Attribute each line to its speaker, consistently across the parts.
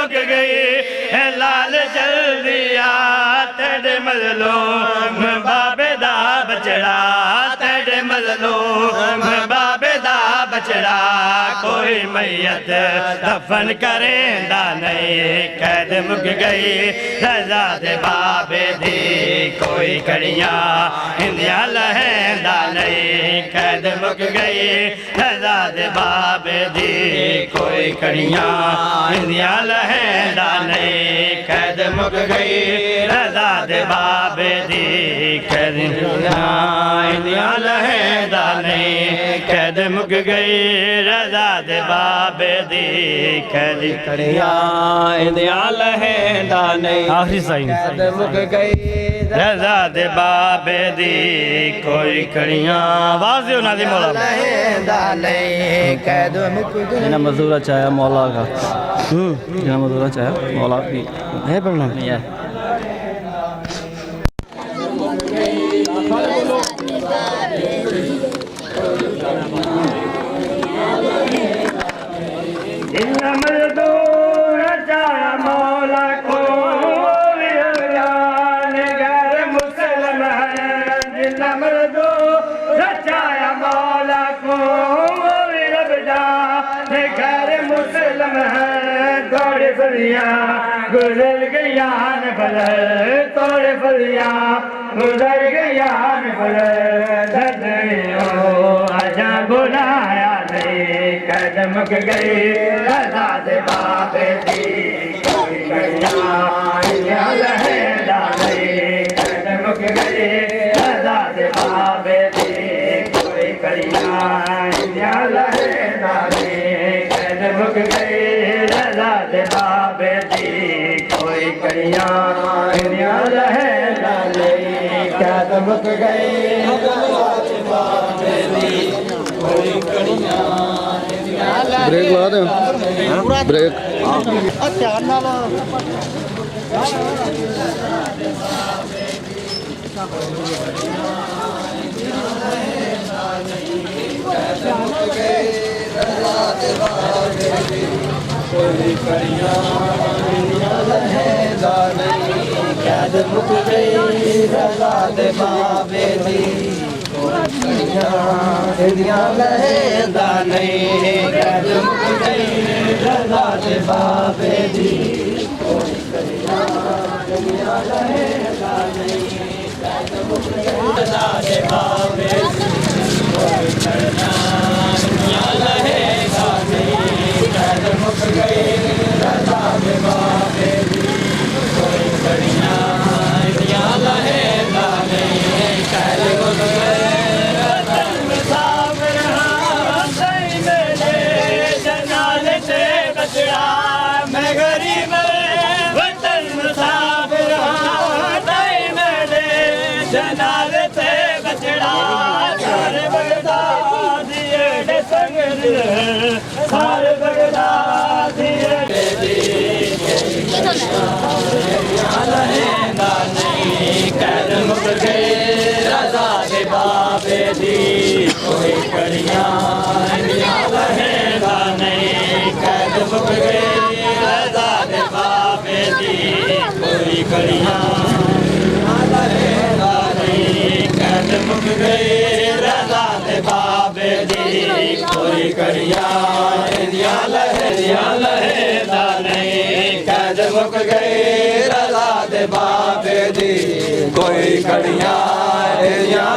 Speaker 1: मुक गई है लाल जल्दिया तेरे मजलूम बाबे दा बचड़ा तेरे मजलूम बाबे दा बचड़ा कोई मैयत दफन करेंदा नहीं कैद मुक गई रजा दे बाबे दी कोई कड़ियां हिंदियां लहेंदा नहीं कैद मुक गई रजा दे बाबे दी कोई कड़ियां हिंदियां लहेंदा नहीं कैद मुक गई रजा दे बाबे दी कैद हिंदियां लहेंदा नहीं कैद मुक गई रजा दे बाबे दी कैद कड़ियां हिंदियां लहेंदा नहीं आखिरी साईं कैद मुक गई रजा दे बाबे दी कोई कड़ियां आवाज़ दो नाज़िम मौला लहेंदा नहीं कैद मुक गई ना मजदूर चाहे मौला का ना मजदूर चाहे मौला की है पढ़ना नहीं है मजदूर चाहे मौला को गैर मुसलम है जिन्ना मजदूर चाहे मौला को गैर मुसलम है थोड़े फलियाँ गुजर गया न भले थोड़े फलियाँ गुजर गया न भले आजा बुलाया नहीं कैद मुक गई रजा दे बाबे दी कोई कड़ियां लहेंदा नहीं कैद मुक गई रजा दे बाबे दी कोई कड़ियां लहेंदा नहीं कैद मुक गई रजा दे बाबे दी कोई कड़ियां लहेंदा नहीं कैद मुक गई
Speaker 2: ब्रेक लगा दे ब्रेक
Speaker 3: ध्यान नाल कैद मुक गई रजा दे बाबे दी हिंदियां लहेंदा नहीं कैद मुक गई रजा दे बाबे दी हिंदियां लहेंदा नहीं कैद मुक गई रजा दे बाबे दी हिंदियां लहेंदा नहीं कैद मुक गई रजा दे बाबे दी कोई कड़ियां हिंदियां लहेंदा नहीं कैद मुक गई मैं गरीब वतन मुसाफिर मेरे जनाल से बचड़ा सारे बगदादी संग सारे बगदादी लहेंदा नहीं कैद मुक गई रजा दे बाबे दी कोई कड़ियां लहेंदा नहीं कैद मुक गई रजा दे बाबे दी कोई कड़ियां लहेंदा नहीं कैद मुक गई रजा दे बाबे दी कोई कड़ियां लहेंदा नहीं कैद मुक गई रजा दे बाबे दी कोई कड़ियां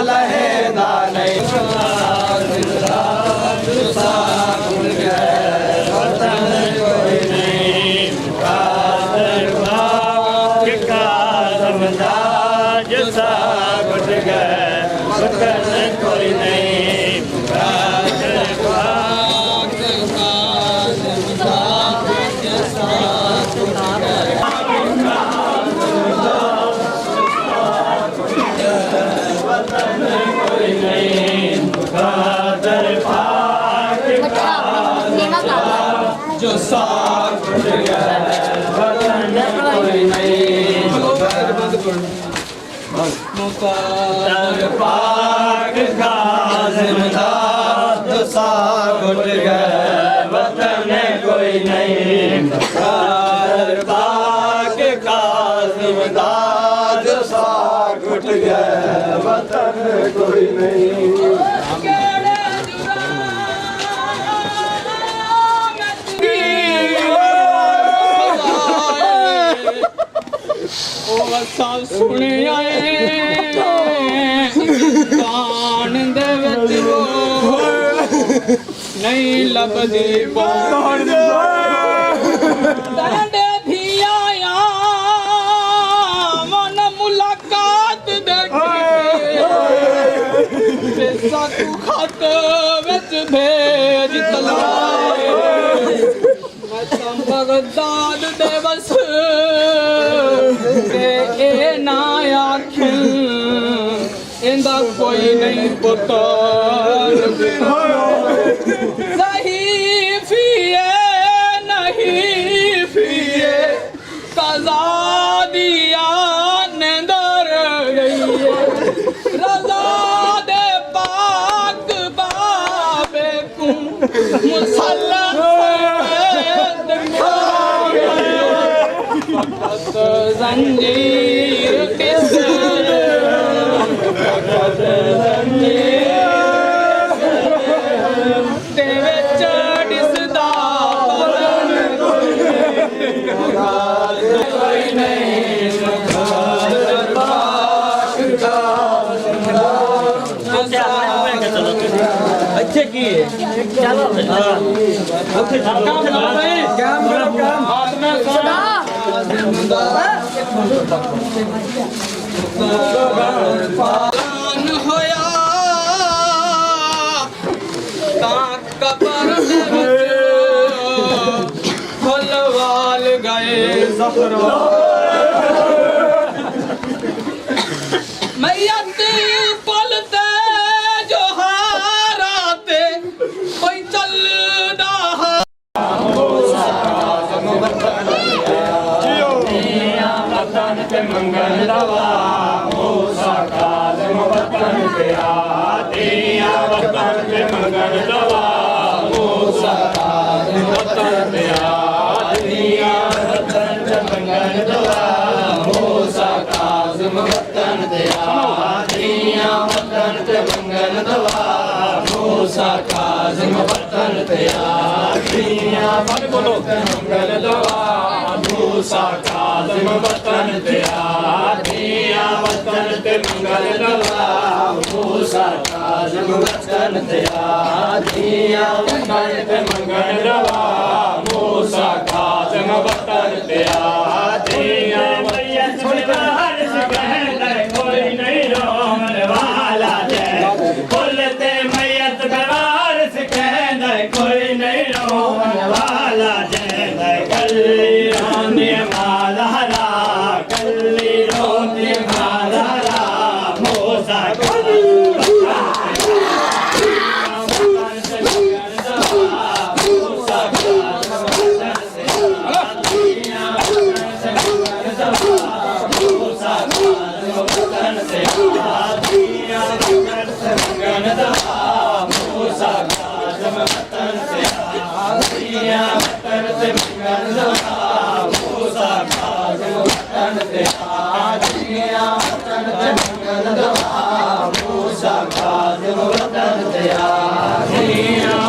Speaker 3: लहेंदा नहीं कोई नहीं जो साथ कोई नहीं मुक़द्दर पाक का ज़िम्मेदार जो साथ गए वतन कोई नहीं मुक़द्दर कोई नहीं
Speaker 4: सुनिया कान दे विच नहीं लभदी तांडे धिया मन मुलाकात दे साकू खत विच भेज तलाए मैं बगदाद दे बस ए ना आखिं इंदा कोई नहीं पता सही फिए नहीं फिए कज़ा दिया नंदर गई रज़ा दे पाक बाबे को मुसल्लत जंजीर किस तेरे चढ़िसदा कोई नहीं
Speaker 1: अच्छे की चलो
Speaker 4: पान होया तां कबर दे विच फुलवाल गए ज़हरा मैयत पलते जोहारा ते कोई चलदा
Speaker 1: मंगल दवा मूसा काज़िम वतन पे आतिया वतन पे मंगल दवा मूसा काज़िम वतन पे आतिया वतन पे मंगल दवा मूसा काज़िम वतन पे आतिया वतन पे मंगल दवा मूसा काज़िम वतन पे आतिया बोलो मंगल दवा मूसा काज़िम वतन पे आतिया वतन पे मंगल दवा मूसा काज़िम वतन पे आतिया वतन पे मंगल दवा मूसा काज़िम वतन पे आतिया मैया बाहर से कहना कोई नहीं रोने वाला है बोलते मैयत बाहर से कहना कोई नहीं रोने वाला है कल्ली रोने मालहरा कल्ली रोने मालहरा मूसा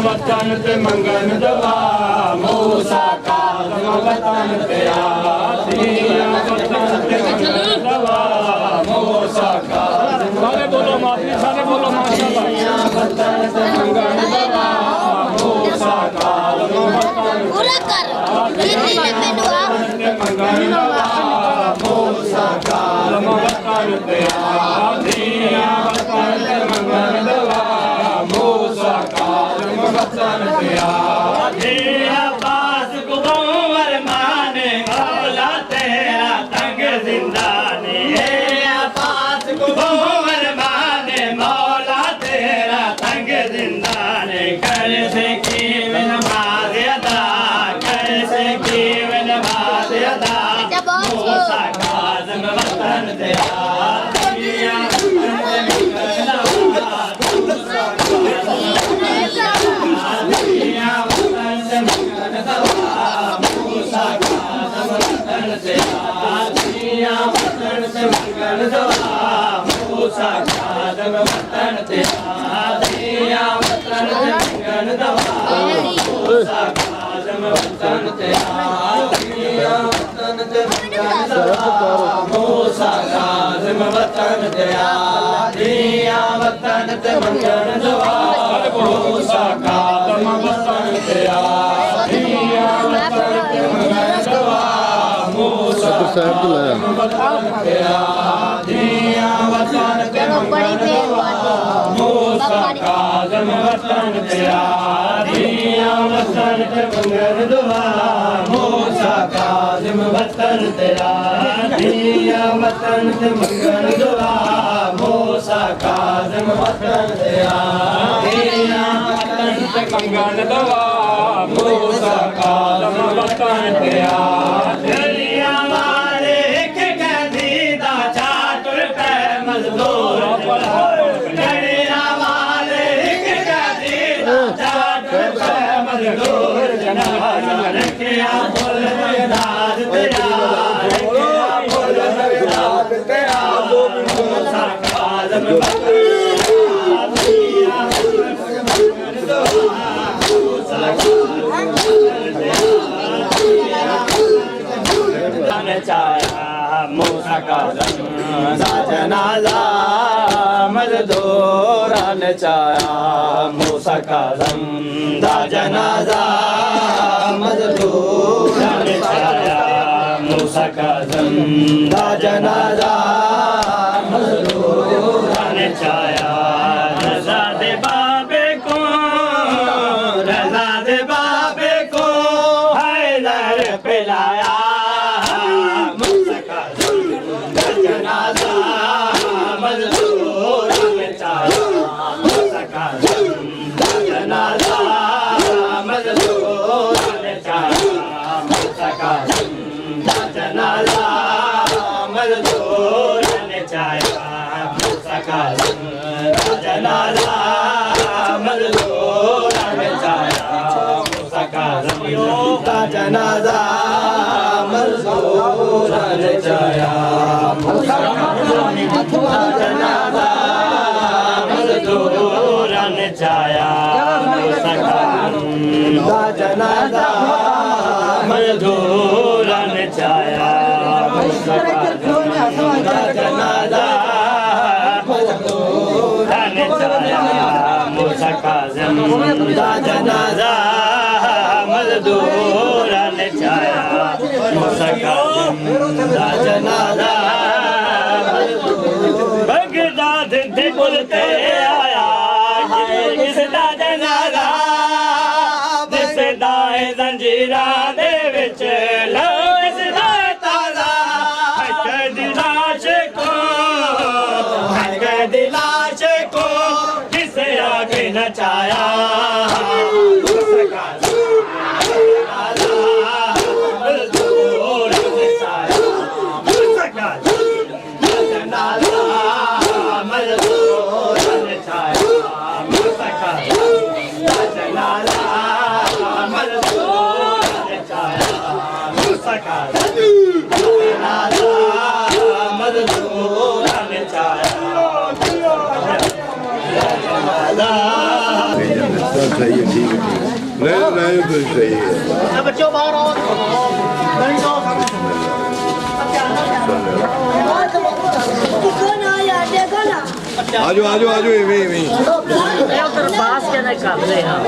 Speaker 1: वतन पे मंगल दवा मूसा काज़िम वतन पे आतिया वतन पे मंगल दवा मूसा काज़िम सारे बोलो माफी सारे बोलो माशाअल्लाह वतन पे मंगल दवा मूसा काज़िम वतन
Speaker 5: पूरा कर कितनी लंबी दुआ
Speaker 1: मंगल दवा मूसा काज़िम वतन पे आतिया वतन पे मंगल दवा मूसा काज़िम वतन पे आतिया पास कुबंवर माने मौला तेरा तंग जिंदानी पास कुबंवर माने मौला तेरा तंग जिंदानी कर से की नमाज अदा कर से की नमाज अदा मूसा काज़िम वतन पे आतिया मूसा काज़िम
Speaker 3: वतन ते आदिया वतन ते मंगन दवा मूसा काज़िम वतन ते आदिया वतन ते मंगन दवा मूसा काज़िम वतन ते आदिया वतन ते मंगन दवा मूसा
Speaker 2: ਸਾਹਿਬ ਤੋਂ ਲਾਇਆ
Speaker 3: वतन ते आदिया वतन ते
Speaker 5: बड़ी देर
Speaker 3: मूसा काज़िम वतन ते आदिया वतन ते मंगन दुआ मूसा काज़िम वतन ते आदिया वतन ते मंगन दुआ मूसा काज़िम वतन ते आदिया वतन ते मंगन दुआ मूसा काज़िम वतन ते आदिया वाले के कहदी दा चाटुर पे मजदूर गड़िया वाले के कहदी दा चाटुर पे मजदूर जनाब रखिया फुल दाद तेरा रखिया फुल दाद तेरा मूसा काज़िम चाया मूसा काज़िम दा जनाज़ा मज़दूरा ने चाया मूसा काज़िम दा जनाज़ा मज़दूरा ने चाया मूसा काज़िम दा जनाज़ा मज़दूरा ने चाया रज़ा दे बाबे को रज़ा दे बाबे को हैदर पिलाया जनाजा मज़दूर ने चाया जनाजा मज़दूर ने चाया जनाजा मज़दूर ने चाया जनाजा मज़दूर ने चाया मूसा काज़िम दा जनाजा मज़दूर ने चाया मूसा काज़िम दा जनाजा बगदाद दे पुल ते आया किसदा जनाजा दिसदा है जंजीरा दे विच लो इसदा ताज़ा हक दिलाश को किसे आगे नचाया
Speaker 2: सही है ठीक है नहीं तो सही है
Speaker 1: बच्चों बाहर आओ
Speaker 2: आजो आजो आजो इवें
Speaker 1: उधर बास के नहीं कर रहे हैं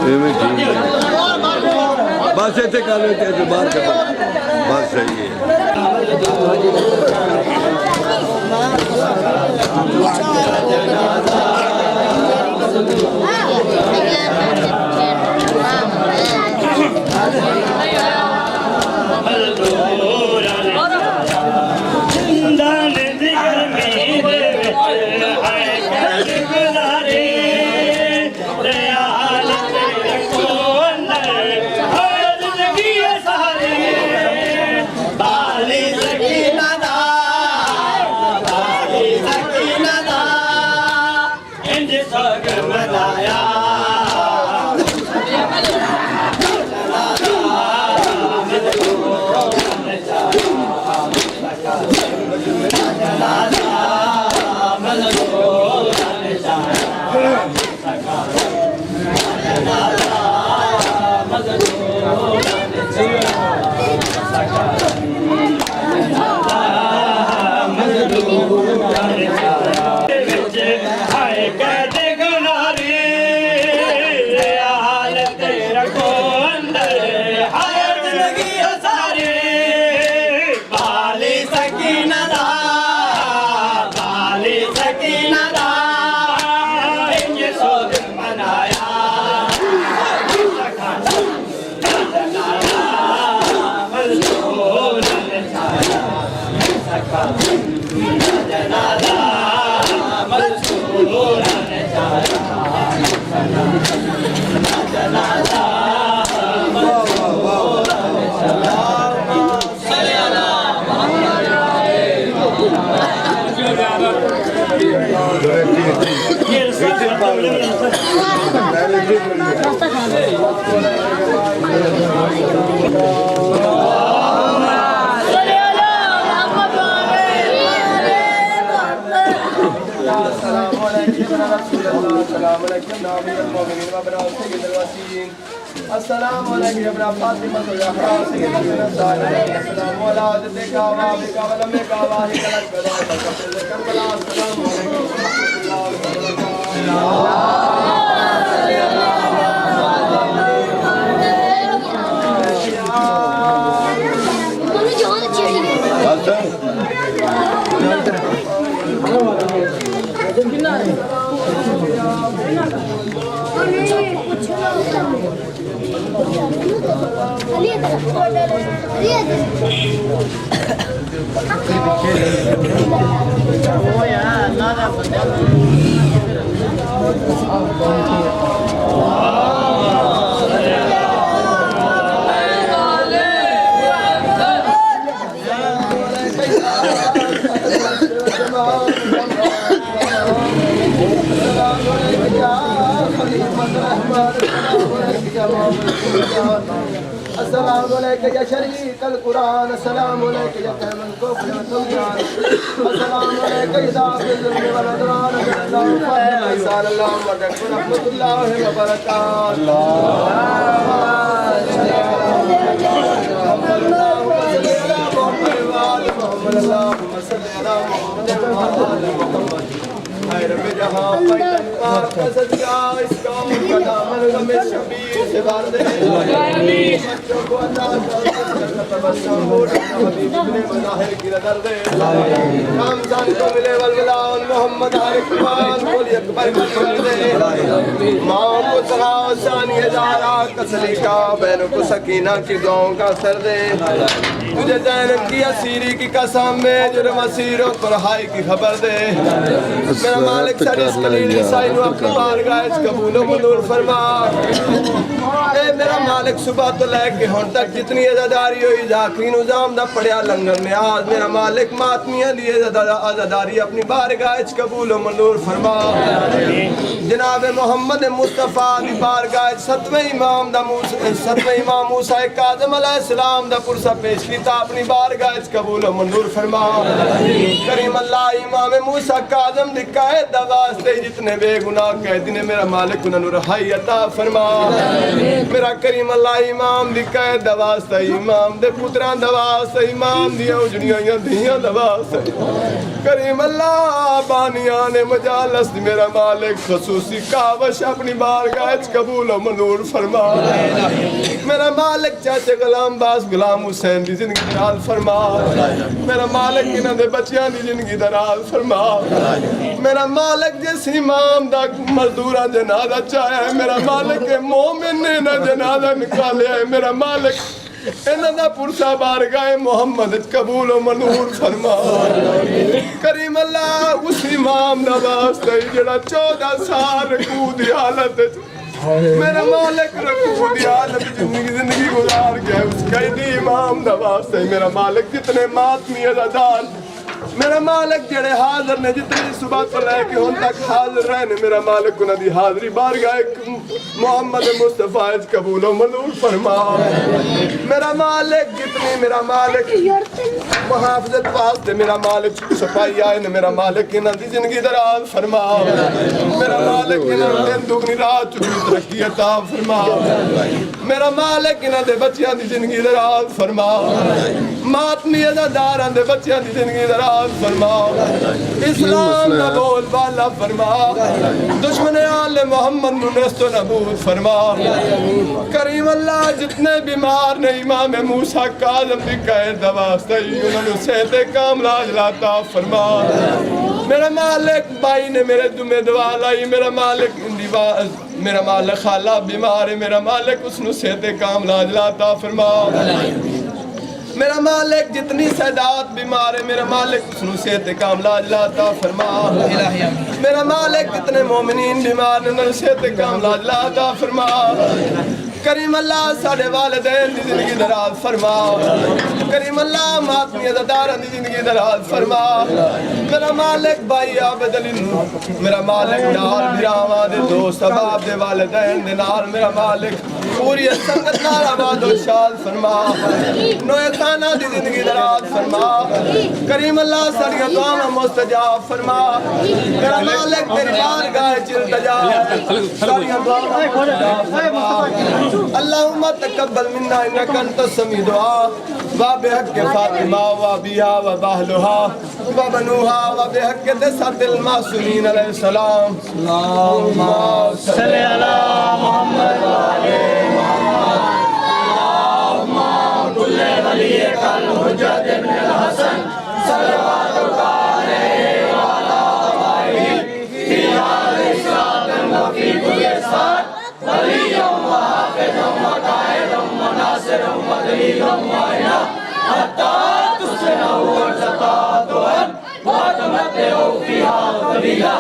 Speaker 2: इवें ठीक है बस ऐसे कर लेते हैं बाहर कर बस सही है
Speaker 3: रसूल अल्लाह सलाम अलैकुम नाबियल मोमिनीन व बरा सय्यिदुल वसीन अस्सलाम अलैकुम या बरा फातिमा ज़हरा सय्यदुल नसार अस्सलाम अला जद्दिका व अबिका व लम्मिका व अहिका कदा कफल करबला अस्सलाम अलैकुम व रहमतुल्लाहि व बरकातुहू
Speaker 5: मम्मी जोन चिड़ी
Speaker 3: अस्सलाम अलैकुम या शरीक अल कुरान अस्सलाम अलैकुम या कहमन कुफ्र व तुमयान अस्सलाम अलैकुम या दाखिल व रदवान सल्लल्लाहु अलैहि व रहमतुल्लाहि व बरकातुहू सकीना की गाँव का सर दे तुझे जैनब की असीरी की कसम में जुर्म असीरों पर हाई की खबर दे मेरा मालिक सरिस कलील ईसाई नु अपनी बारगाह च कबूल व मंजूर फरमा ए मेरा मालिक सुबह तो लेके हुण तक जितनी अज़ादारी हुई आखिरी निजाम दा पढ़िया लंगर ने आज मेरा मालिक मातमियां दी अज़ादारी अपनी बारगाह च कबूल व मंजूर फरमा जनाब मोहम्मद मुस्तफा दी बारगाह च सतवें इमाम मूसा काज़िम अलैहिस्सलाम दा पुरसा पेश कीता अपनी बारगाह च कबूल व मंजूर फरमा करीम अल्लाह इमाम मूसा काज़िम दी कैद दा वास्ते जितने बेगुनाह कैदी ने मेरा मालिक उन्हां नूं रहाई अता फरमा मेरा करीम अल्लाह इमाम दी कैद दा वास्ते इमाम दे पुत्रां दा वास्ते इमाम दी उजड़ियां धीयां दा वास्ते करीम अल्लाह बानियां ने मजालस मेरा मालिक खसूसी कावश अपनी बारगाह च कबूल व मंजूर फरमा मेरा मालिक चाचे गुलाम बास गुलाम हुसैन दी जिंदगी दराज फरमा मेरा मालिक इन्हां दे बच्चियां दी जिंदगी दराज फरमा मेरा मालिक जिस इमाम दा मजदूरा जनाजा चाहे मेरा मालिक मोमिन ने ना जनाजा निकालिया है मेरा मालिक इन्हां दा पुरसा बारगाह मोहम्मद कबूल व मंजूर फरमा करीम अल्लाह उस इमाम दा वास्ते जेड़ा 14 साल रकू दी हालत मेरा मालिक रकू दी हालत जिंदगी गुजार गया उस कैदी इमाम दा वास्ते मेरा मालिक जितने मातमी अज़ादार मेरा मालिक जेड़े हाजिर ने जितनी सुबह तो लेके हुण तक हाजिर रहे ने मेरा मालिक उन्हां दी हाज़री बारगाह मोहम्मद मुस्तफा च कबूल व मंजूर फरमा मेरा मालिक जितनी मेरा मालिक मुहाफ़िज़त वास्ते मेरा मालिक सफाई आए ने मेरा मालिक इन्हां दी जिंदगी दराज फरमा मेरा मालिक इन्हां नूं दिन दुगनी रात चुगनी तरक्की अता फरमा मेरा मालिक इन्हां दे बच्चियां दी जिंदगी दराज फरमा मातमी अज़ादारां दे बच्चियां दी जिंदगी दराज फरमा इस्लाम दा बोल बाला फरमा दुश्मन आले मोहम्मद नु नस्तो नबूद फरमा करीम अल्लाह जितने बीमार ने इमाम मूसा काज़िम दी कैद दा वास्ते उन्हां नु सेहत कामला अता फरमा मेरा मालिक भाई ने मेरे जुमे दुआ लाई मेरा मालिक मेरा मालिक खाला बीमार है मेरा मालिक उसनु सेहत कामला अता फरमा मेरा मालिक जितनी सदात बीमार है मेरा मालिक उसनु सेहत कामला अता फरमा मेरा मालिक कितने मोमिनीन बीमार ने सेहत कामला अता फरमा करीम अल्लाह साढ़े वालिदैन दी जिंदगी दराज फरमा करीम अल्लाह मातमी अज़ादारां दी जिंदगी दराज फरमा मेरा मालिक भाई आबद अली मेरा मालिक नाल भिरावां दे दोस्त अहबाब दे वालिदैन दे नाल मेरा मालिक पूरी संगत नाल आबाद और शाद फरमा नोए खाना दी जिंदगी दराज फरमा करीम अल्लाह साड़ियां दुआवां मुस्तजाब फरमा मेरा मालिक तेरी बारगाह च इल्तिजा साड़ियां दुआवां मुस्तजाब फरमा अल्लाहुम्मा तकब्बल मिन्ना इन्नका अंतस समी दुआ वा बिहक फातिमा वा बिहा वा बहलुहा वा बनुहा वा बिहक तसदिल मासूमीन अलैहिस्सलाम अल्लाहुम्मा सल्ली अला मुहम्मद व आले मुहम्मद कुल्ले वली कल हुज्जत इब्न अल हसन सल्लल्लाहु अलैहि व आला आलिहि फी हादिल सात व फी कुल्li सात वलिय्युम व हाफिज़ुम व काइदुम व नासिरुम व दलीलुम व इना हत्ता तुस्लिहु व ततादुअन व तमत्तउ फीहा क़लीला।